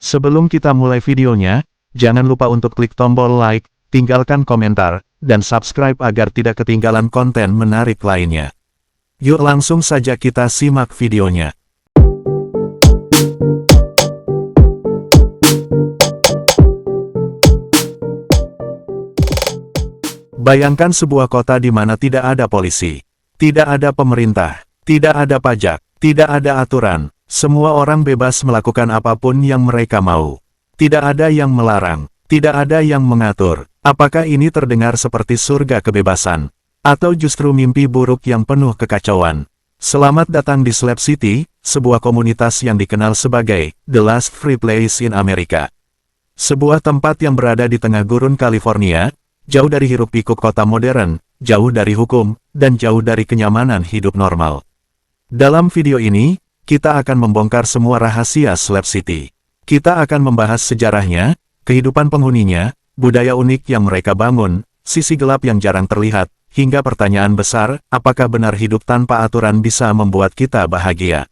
Sebelum kita mulai videonya, jangan lupa untuk klik tombol like, tinggalkan komentar, dan subscribe agar tidak ketinggalan konten menarik lainnya. Yuk langsung saja kita simak videonya. Bayangkan sebuah kota di mana tidak ada polisi, tidak ada pemerintah, tidak ada pajak, tidak ada aturan. Semua orang bebas melakukan apapun yang mereka mau. Tidak ada yang melarang, tidak ada yang mengatur. Apakah ini terdengar seperti surga kebebasan? Atau justru mimpi buruk yang penuh kekacauan? Selamat datang di Slab City, sebuah komunitas yang dikenal sebagai The Last Free Place in America. Sebuah tempat yang berada di tengah gurun California, jauh dari hiruk-pikuk kota modern, jauh dari hukum, dan jauh dari kenyamanan hidup normal. Dalam video ini, kita akan membongkar semua rahasia Slab City. Kita akan membahas sejarahnya, kehidupan penghuninya, budaya unik yang mereka bangun, sisi gelap yang jarang terlihat, hingga pertanyaan besar, apakah benar hidup tanpa aturan bisa membuat kita bahagia?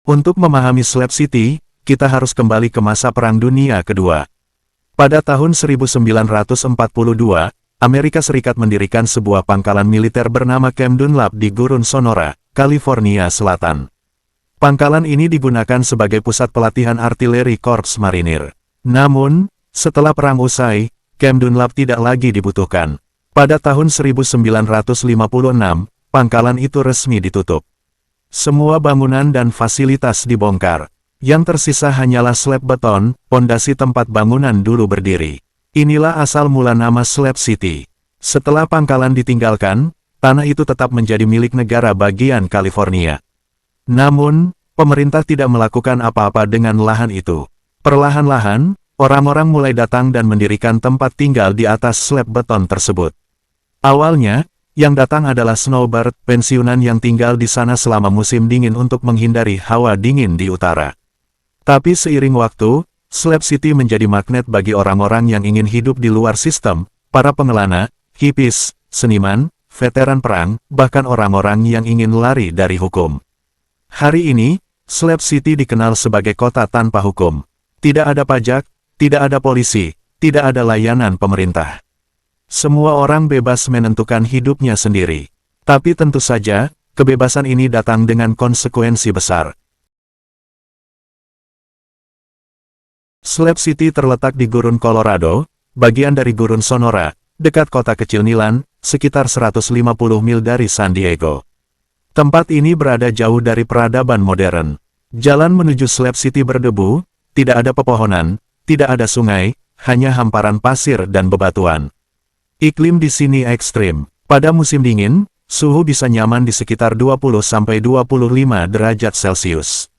Untuk memahami Slab City, kita harus kembali ke masa Perang Dunia Kedua. Pada tahun 1942, Amerika Serikat mendirikan sebuah pangkalan militer bernama Camp Dunlap di Gurun Sonora, California Selatan. Pangkalan ini digunakan sebagai pusat pelatihan artileri Korps Marinir. Namun, setelah perang usai, Camp Dunlap tidak lagi dibutuhkan. Pada tahun 1956, pangkalan itu resmi ditutup. Semua bangunan dan fasilitas dibongkar. Yang tersisa hanyalah slab beton, pondasi tempat bangunan dulu berdiri. Inilah asal mula nama Slab City. Setelah pangkalan ditinggalkan, tanah itu tetap menjadi milik negara bagian California. Namun, pemerintah tidak melakukan apa-apa dengan lahan itu. Perlahan-lahan, orang-orang mulai datang dan mendirikan tempat tinggal di atas slab beton tersebut. Awalnya, yang datang adalah snowbird, pensiunan yang tinggal di sana selama musim dingin untuk menghindari hawa dingin di utara. Tapi seiring waktu, Slab City menjadi magnet bagi orang-orang yang ingin hidup di luar sistem, para pengelana, hippies, seniman, veteran perang, bahkan orang-orang yang ingin lari dari hukum. Hari ini, Slab City dikenal sebagai kota tanpa hukum. Tidak ada pajak, tidak ada polisi, tidak ada layanan pemerintah. Semua orang bebas menentukan hidupnya sendiri. Tapi tentu saja, kebebasan ini datang dengan konsekuensi besar. Slab City terletak di Gurun Colorado, bagian dari Gurun Sonora, dekat kota kecil Nilan, sekitar 150 mil dari San Diego. Tempat ini berada jauh dari peradaban modern. Jalan menuju Slab City berdebu, tidak ada pepohonan, tidak ada sungai, hanya hamparan pasir dan bebatuan. Iklim di sini ekstrim. Pada musim dingin, suhu bisa nyaman di sekitar 20–25 derajat Celcius.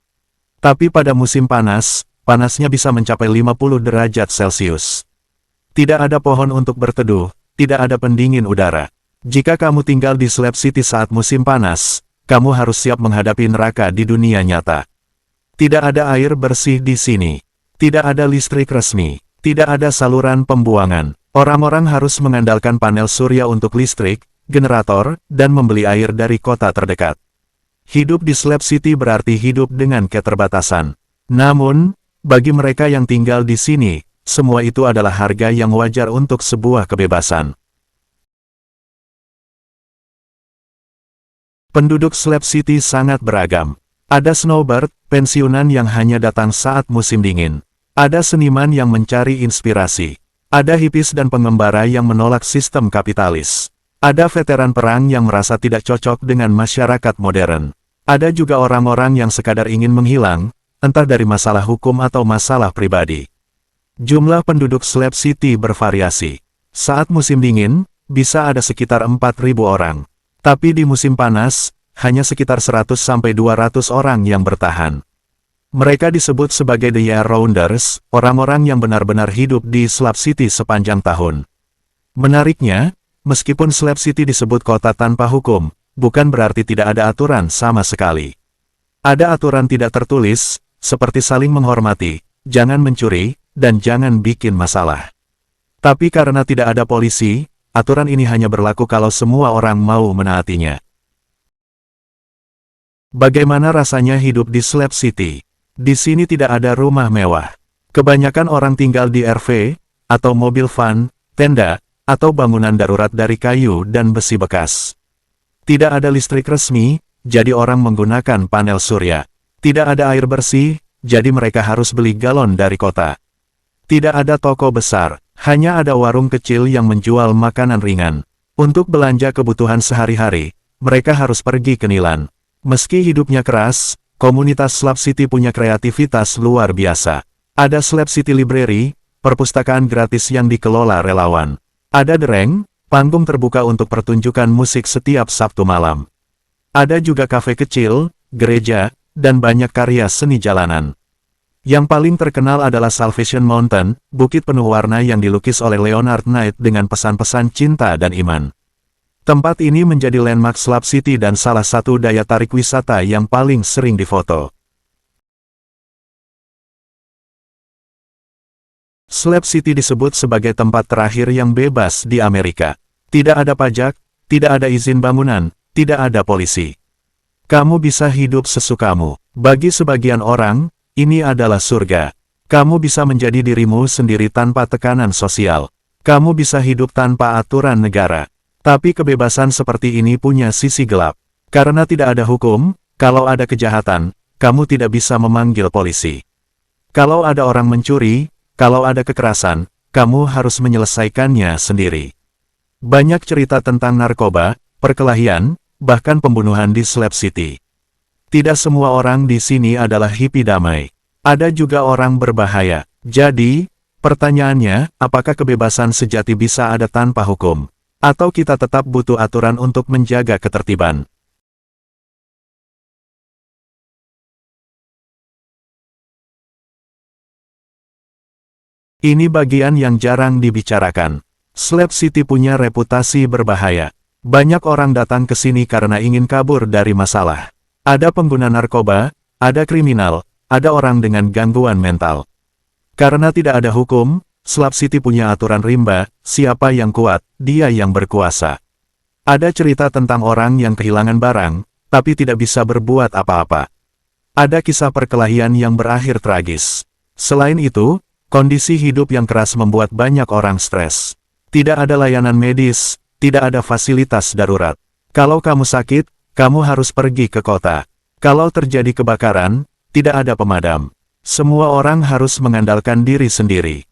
Tapi pada musim panas, panasnya bisa mencapai 50 derajat Celcius. Tidak ada pohon untuk berteduh, tidak ada pendingin udara. Jika kamu tinggal di Slab City saat musim panas, kamu harus siap menghadapi neraka di dunia nyata. Tidak ada air bersih di sini. Tidak ada listrik resmi. Tidak ada saluran pembuangan. Orang-orang harus mengandalkan panel surya untuk listrik, generator, dan membeli air dari kota terdekat. Hidup di Slab City berarti hidup dengan keterbatasan. Namun, bagi mereka yang tinggal di sini, semua itu adalah harga yang wajar untuk sebuah kebebasan. Penduduk Slab City sangat beragam. Ada snowbird, pensiunan yang hanya datang saat musim dingin. Ada seniman yang mencari inspirasi. Ada hippies dan pengembara yang menolak sistem kapitalis. Ada veteran perang yang merasa tidak cocok dengan masyarakat modern. Ada juga orang-orang yang sekadar ingin menghilang, entah dari masalah hukum atau masalah pribadi. Jumlah penduduk Slab City bervariasi. Saat musim dingin, bisa ada sekitar 4.000 orang. Tapi di musim panas, hanya sekitar 100–200 orang yang bertahan. Mereka disebut sebagai The Year Rounders, orang-orang yang benar-benar hidup di Slab City sepanjang tahun. Menariknya, meskipun Slab City disebut kota tanpa hukum, bukan berarti tidak ada aturan sama sekali. Ada aturan tidak tertulis, seperti saling menghormati, jangan mencuri, dan jangan bikin masalah. Tapi karena tidak ada polisi, aturan ini hanya berlaku kalau semua orang mau menaatinya. Bagaimana rasanya hidup di Slab City? Di sini tidak ada rumah mewah. Kebanyakan orang tinggal di RV, atau mobil van, tenda, atau bangunan darurat dari kayu dan besi bekas. Tidak ada listrik resmi, jadi orang menggunakan panel surya. Tidak ada air bersih, jadi mereka harus beli galon dari kota. Tidak ada toko besar, hanya ada warung kecil yang menjual makanan ringan. Untuk belanja kebutuhan sehari-hari, mereka harus pergi ke Nilan. Meski hidupnya keras, komunitas Slab City punya kreativitas luar biasa. Ada Slab City Library, perpustakaan gratis yang dikelola relawan. Ada dereng, panggung terbuka untuk pertunjukan musik setiap Sabtu malam. Ada juga kafe kecil, gereja, dan banyak karya seni jalanan. Yang paling terkenal adalah Salvation Mountain, bukit penuh warna yang dilukis oleh Leonard Knight dengan pesan-pesan cinta dan iman. Tempat ini menjadi landmark Slab City dan salah satu daya tarik wisata yang paling sering difoto. Slab City disebut sebagai tempat terakhir yang bebas di Amerika. Tidak ada pajak, tidak ada izin bangunan, tidak ada polisi. Kamu bisa hidup sesukamu. Bagi sebagian orang, ini adalah surga. Kamu bisa menjadi dirimu sendiri tanpa tekanan sosial. Kamu bisa hidup tanpa aturan negara. Tapi kebebasan seperti ini punya sisi gelap. Karena tidak ada hukum, kalau ada kejahatan, kamu tidak bisa memanggil polisi. Kalau ada orang mencuri, kalau ada kekerasan, kamu harus menyelesaikannya sendiri. Banyak cerita tentang narkoba, perkelahian, bahkan pembunuhan di Slab City. Tidak semua orang di sini adalah hippie damai. Ada juga orang berbahaya. Jadi, pertanyaannya, apakah kebebasan sejati bisa ada tanpa hukum? Atau kita tetap butuh aturan untuk menjaga ketertiban? Ini bagian yang jarang dibicarakan. Slab City punya reputasi berbahaya. Banyak orang datang ke sini karena ingin kabur dari masalah. Ada pengguna narkoba, ada kriminal, ada orang dengan gangguan mental. Karena tidak ada hukum, Slab City punya aturan rimba, siapa yang kuat, dia yang berkuasa. Ada cerita tentang orang yang kehilangan barang, tapi tidak bisa berbuat apa-apa. Ada kisah perkelahian yang berakhir tragis. Selain itu, kondisi hidup yang keras membuat banyak orang stres. Tidak ada layanan medis, tidak ada fasilitas darurat. Kalau kamu sakit, kamu harus pergi ke kota. Kalau terjadi kebakaran, tidak ada pemadam. Semua orang harus mengandalkan diri sendiri.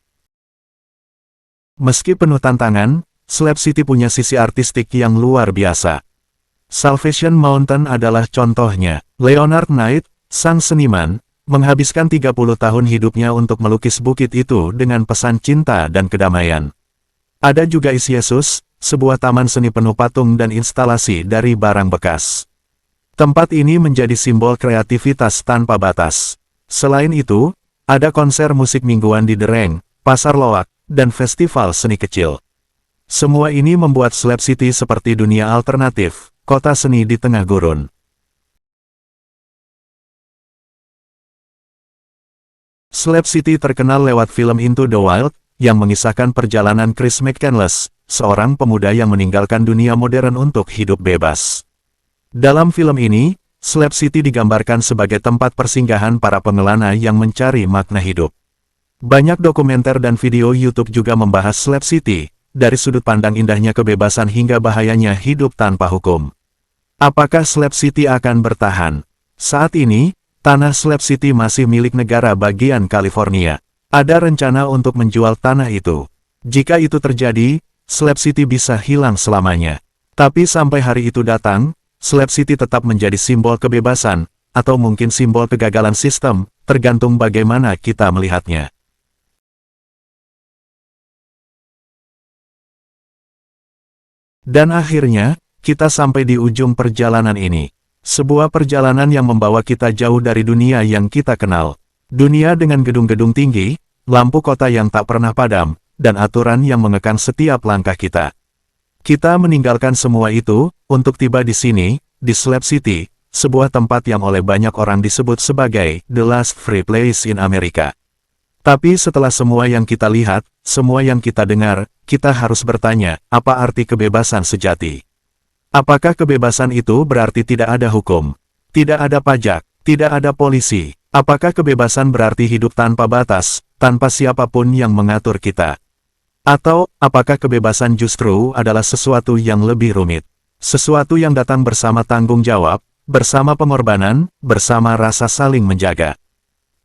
Meski penuh tantangan, Slab City punya sisi artistik yang luar biasa. Salvation Mountain adalah contohnya. Leonard Knight, sang seniman, menghabiskan 30 tahun hidupnya untuk melukis bukit itu dengan pesan cinta dan kedamaian. Ada juga Is Yesus, sebuah taman seni penuh patung dan instalasi dari barang bekas. Tempat ini menjadi simbol kreativitas tanpa batas. Selain itu, ada konser musik mingguan di dereng, pasar loak, dan festival seni kecil. Semua ini membuat Slab City seperti dunia alternatif, kota seni di tengah gurun. Slab City terkenal lewat film Into the Wild, yang mengisahkan perjalanan Chris McCandless, seorang pemuda yang meninggalkan dunia modern untuk hidup bebas. Dalam film ini, Slab City digambarkan sebagai tempat persinggahan para pengelana yang mencari makna hidup. Banyak dokumenter dan video YouTube juga membahas Slab City, dari sudut pandang indahnya kebebasan hingga bahayanya hidup tanpa hukum. Apakah Slab City akan bertahan? Saat ini, tanah Slab City masih milik negara bagian California. Ada rencana untuk menjual tanah itu. Jika itu terjadi, Slab City bisa hilang selamanya. Tapi sampai hari itu datang, Slab City tetap menjadi simbol kebebasan, atau mungkin simbol kegagalan sistem, tergantung bagaimana kita melihatnya. Dan akhirnya, kita sampai di ujung perjalanan ini. Sebuah perjalanan yang membawa kita jauh dari dunia yang kita kenal. Dunia dengan gedung-gedung tinggi, lampu kota yang tak pernah padam, dan aturan yang mengekang setiap langkah kita. Kita meninggalkan semua itu, untuk tiba di sini, di Slab City, sebuah tempat yang oleh banyak orang disebut sebagai The Last Free Place in America. Tapi setelah semua yang kita lihat, semua yang kita dengar, kita harus bertanya, apa arti kebebasan sejati? Apakah kebebasan itu berarti tidak ada hukum? Tidak ada pajak, tidak ada polisi? Apakah kebebasan berarti hidup tanpa batas, tanpa siapapun yang mengatur kita? Atau, apakah kebebasan justru adalah sesuatu yang lebih rumit? Sesuatu yang datang bersama tanggung jawab, bersama pengorbanan, bersama rasa saling menjaga.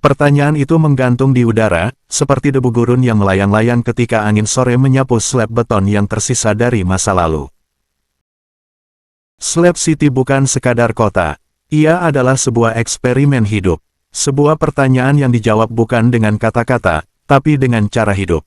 Pertanyaan itu menggantung di udara, seperti debu gurun yang melayang-layang ketika angin sore menyapu slab beton yang tersisa dari masa lalu. Slab City bukan sekadar kota. Ia adalah sebuah eksperimen hidup. Sebuah pertanyaan yang dijawab bukan dengan kata-kata, tapi dengan cara hidup.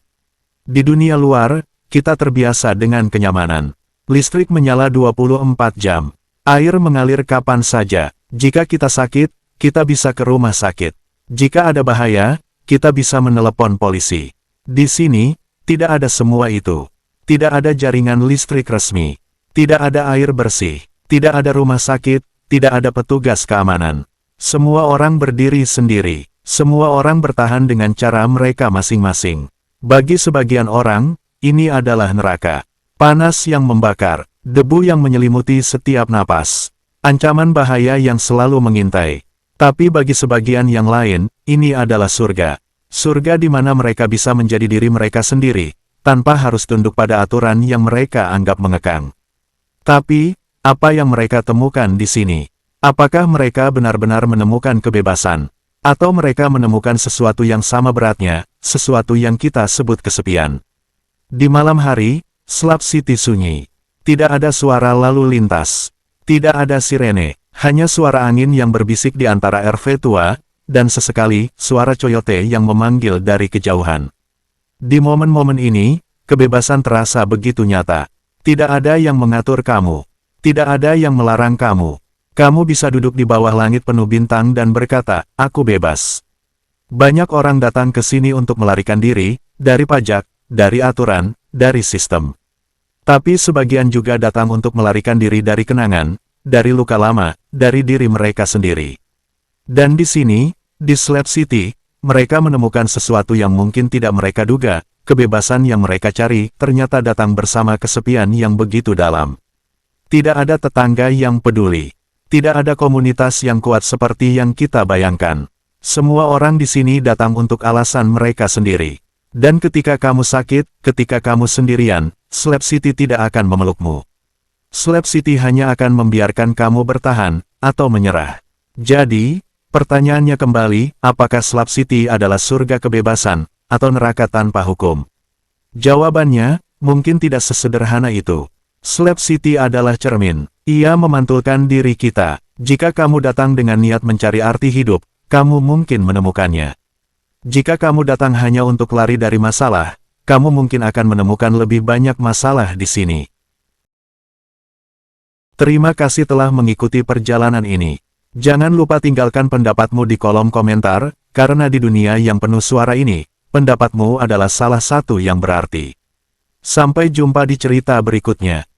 Di dunia luar, kita terbiasa dengan kenyamanan. Listrik menyala 24 jam. Air mengalir kapan saja. Jika kita sakit, kita bisa ke rumah sakit. Jika ada bahaya, kita bisa menelepon polisi. Di sini, tidak ada semua itu. Tidak ada jaringan listrik resmi. Tidak ada air bersih. Tidak ada rumah sakit. Tidak ada petugas keamanan. Semua orang berdiri sendiri. Semua orang bertahan dengan cara mereka masing-masing. Bagi sebagian orang, ini adalah neraka. Panas yang membakar. Debu yang menyelimuti setiap napas. Ancaman bahaya yang selalu mengintai. Tapi bagi sebagian yang lain, ini adalah surga. Surga di mana mereka bisa menjadi diri mereka sendiri, tanpa harus tunduk pada aturan yang mereka anggap mengekang. Tapi, apa yang mereka temukan di sini? Apakah mereka benar-benar menemukan kebebasan? Atau mereka menemukan sesuatu yang sama beratnya, sesuatu yang kita sebut kesepian? Di malam hari, Slab City sunyi. Tidak ada suara lalu lintas. Tidak ada sirene. Hanya suara angin yang berbisik di antara RV tua, dan sesekali, suara coyote yang memanggil dari kejauhan. Di momen-momen ini, kebebasan terasa begitu nyata. Tidak ada yang mengatur kamu. Tidak ada yang melarang kamu. Kamu bisa duduk di bawah langit penuh bintang dan berkata, aku bebas. Banyak orang datang ke sini untuk melarikan diri, dari pajak, dari aturan, dari sistem. Tapi sebagian juga datang untuk melarikan diri dari kenangan, dari luka lama, dari diri mereka sendiri. Dan di sini, di Slab City, mereka menemukan sesuatu yang mungkin tidak mereka duga, kebebasan yang mereka cari ternyata datang bersama kesepian yang begitu dalam. Tidak ada tetangga yang peduli. Tidak ada komunitas yang kuat seperti yang kita bayangkan. Semua orang di sini datang untuk alasan mereka sendiri. Dan ketika kamu sakit, ketika kamu sendirian, Slab City tidak akan memelukmu. Slab City hanya akan membiarkan kamu bertahan, atau menyerah. Jadi, pertanyaannya kembali, apakah Slab City adalah surga kebebasan, atau neraka tanpa hukum? Jawabannya, mungkin tidak sesederhana itu. Slab City adalah cermin. Ia memantulkan diri kita. Jika kamu datang dengan niat mencari arti hidup, kamu mungkin menemukannya. Jika kamu datang hanya untuk lari dari masalah, kamu mungkin akan menemukan lebih banyak masalah di sini. Terima kasih telah mengikuti perjalanan ini. Jangan lupa tinggalkan pendapatmu di kolom komentar, karena di dunia yang penuh suara ini, pendapatmu adalah salah satu yang berarti. Sampai jumpa di cerita berikutnya.